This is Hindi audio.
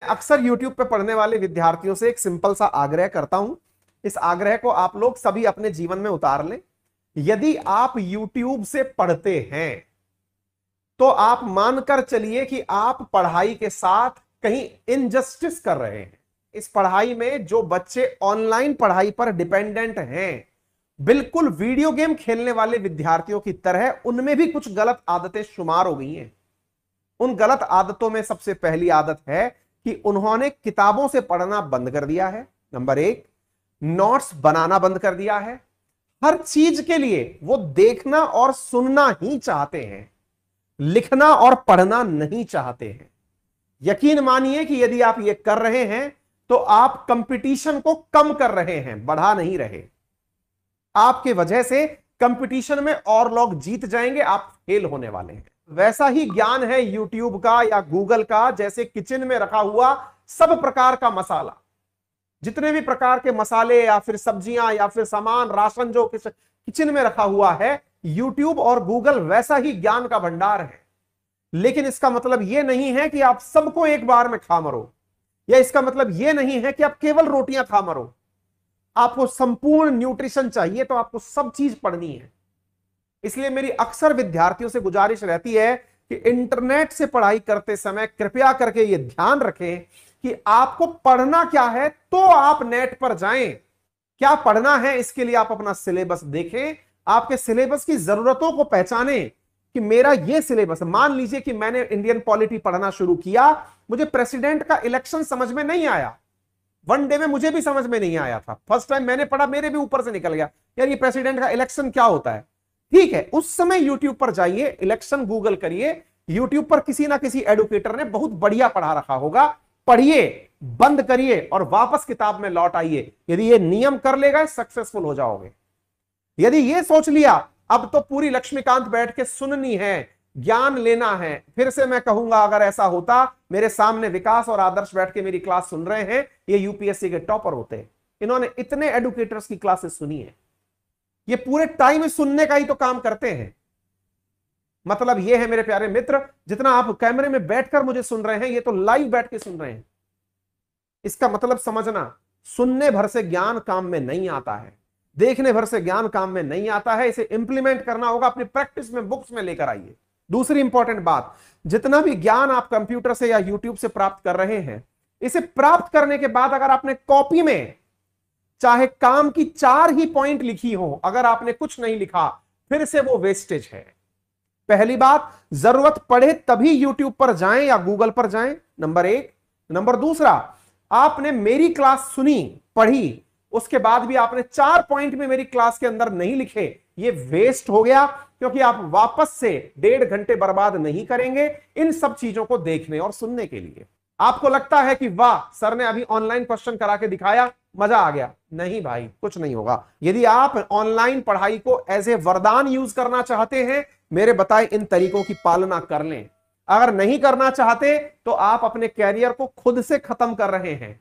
अक्सर YouTube पे पढ़ने वाले विद्यार्थियों से एक सिंपल सा आग्रह करता हूं। इस आग्रह को आप लोग सभी अपने जीवन में उतार लें। यदि आप YouTube से पढ़ते हैं तो आप मानकर चलिए कि आप पढ़ाई के साथ कहीं इनजस्टिस कर रहे हैं। इस पढ़ाई में जो बच्चे ऑनलाइन पढ़ाई पर डिपेंडेंट हैं, बिल्कुल वीडियो गेम खेलने वाले विद्यार्थियों की तरह उनमें भी कुछ गलत आदतें शुमार हो गई हैं। उन गलत आदतों में सबसे पहली आदत है कि उन्होंने किताबों से पढ़ना बंद कर दिया है। नंबर एक, नोट्स बनाना बंद कर दिया है। हर चीज के लिए वो देखना और सुनना ही चाहते हैं, लिखना और पढ़ना नहीं चाहते हैं। यकीन मानिए कि यदि आप ये कर रहे हैं तो आप कंपटीशन को कम कर रहे हैं, बढ़ा नहीं रहे। आपके वजह से कंपटीशन में और लोग जीत जाएंगे, आप फेल होने वाले हैं। वैसा ही ज्ञान है YouTube का या Google का, जैसे किचन में रखा हुआ सब प्रकार का मसाला, जितने भी प्रकार के मसाले या फिर सब्जियां या फिर सामान राशन जो किचन में रखा हुआ है, YouTube और Google वैसा ही ज्ञान का भंडार है। लेकिन इसका मतलब यह नहीं है कि आप सबको एक बार में खा मरो, या इसका मतलब यह नहीं है कि आप केवल रोटियां खा मरो। आपको संपूर्ण न्यूट्रिशन चाहिए तो आपको सब चीज पढ़नी है। इसलिए मेरी अक्सर विद्यार्थियों से गुजारिश रहती है कि इंटरनेट से पढ़ाई करते समय कृपया करके यह ध्यान रखें कि आपको पढ़ना क्या है, तो आप नेट पर जाएं। क्या पढ़ना है, इसके लिए आप अपना सिलेबस देखें, आपके सिलेबस की जरूरतों को पहचानें कि मेरा यह सिलेबस। मान लीजिए कि मैंने इंडियन पॉलिटी पढ़ना शुरू किया, मुझे प्रेसिडेंट का इलेक्शन समझ में नहीं आया, वन डे में मुझे भी समझ में नहीं आया था। फर्स्ट टाइम मैंने पढ़ा, मेरे भी ऊपर से निकल गया यार ये प्रेसिडेंट का इलेक्शन क्या होता है। ठीक है, उस समय यूट्यूब पर जाइए, इलेक्शन गूगल करिए, यूट्यूब पर किसी ना किसी एडुकेटर ने बहुत बढ़िया पढ़ा रखा होगा, पढ़िए, बंद करिए और वापस किताब में लौट आइए। यदि ये नियम कर लेगा, सक्सेसफुल हो जाओगे। यदि ये सोच लिया अब तो पूरी लक्ष्मीकांत बैठ के सुननी है, ज्ञान लेना है, फिर से मैं कहूंगा अगर ऐसा होता, मेरे सामने विकास और आदर्श बैठ के मेरी क्लास सुन रहे हैं, ये यूपीएससी के टॉपर होते। इन्होंने इतने एडुकेटर्स की क्लासेस सुनी है, ये पूरे टाइम सुनने का ही तो काम करते हैं। मतलब ये है मेरे प्यारे मित्र, जितना आप कैमरे में बैठकर मुझे सुन रहे हैं, ये तो लाइव बैठ के सुन रहे हैं। इसका मतलब समझना, सुनने भर से ज्ञान काम में नहीं आता है, देखने भर से ज्ञान काम में नहीं आता है, इसे इंप्लीमेंट करना होगा, अपनी प्रैक्टिस में, बुक्स में लेकर आइए। दूसरी इंपॉर्टेंट बात, जितना भी ज्ञान आप कंप्यूटर से या यूट्यूब से प्राप्त कर रहे हैं, इसे प्राप्त करने के बाद अगर आपने कॉपी में चाहे काम की 4 ही पॉइंट लिखी हो, अगर आपने कुछ नहीं लिखा, फिर से वो वेस्टेज है। पहली बात, जरूरत पड़े तभी यूट्यूब पर जाएं या गूगल पर जाएं, नंबर 1। नंबर दूसरा, आपने मेरी क्लास सुनी, पढ़ी, उसके बाद भी आपने 4 पॉइंट में मेरी क्लास के अंदर नहीं लिखे, ये वेस्ट हो गया, क्योंकि आप वापस से 1.5 घंटे बर्बाद नहीं करेंगे इन सब चीजों को देखने और सुनने के लिए। आपको लगता है कि वाह सर ने अभी ऑनलाइन क्वेश्चन करा के दिखाया, मजा आ गया। नहीं भाई, कुछ नहीं होगा। यदि आप ऑनलाइन पढ़ाई को एज ए वरदान यूज करना चाहते हैं, मेरे बताए इन तरीकों की पालना कर लें। अगर नहीं करना चाहते तो आप अपने कैरियर को खुद से खत्म कर रहे हैं।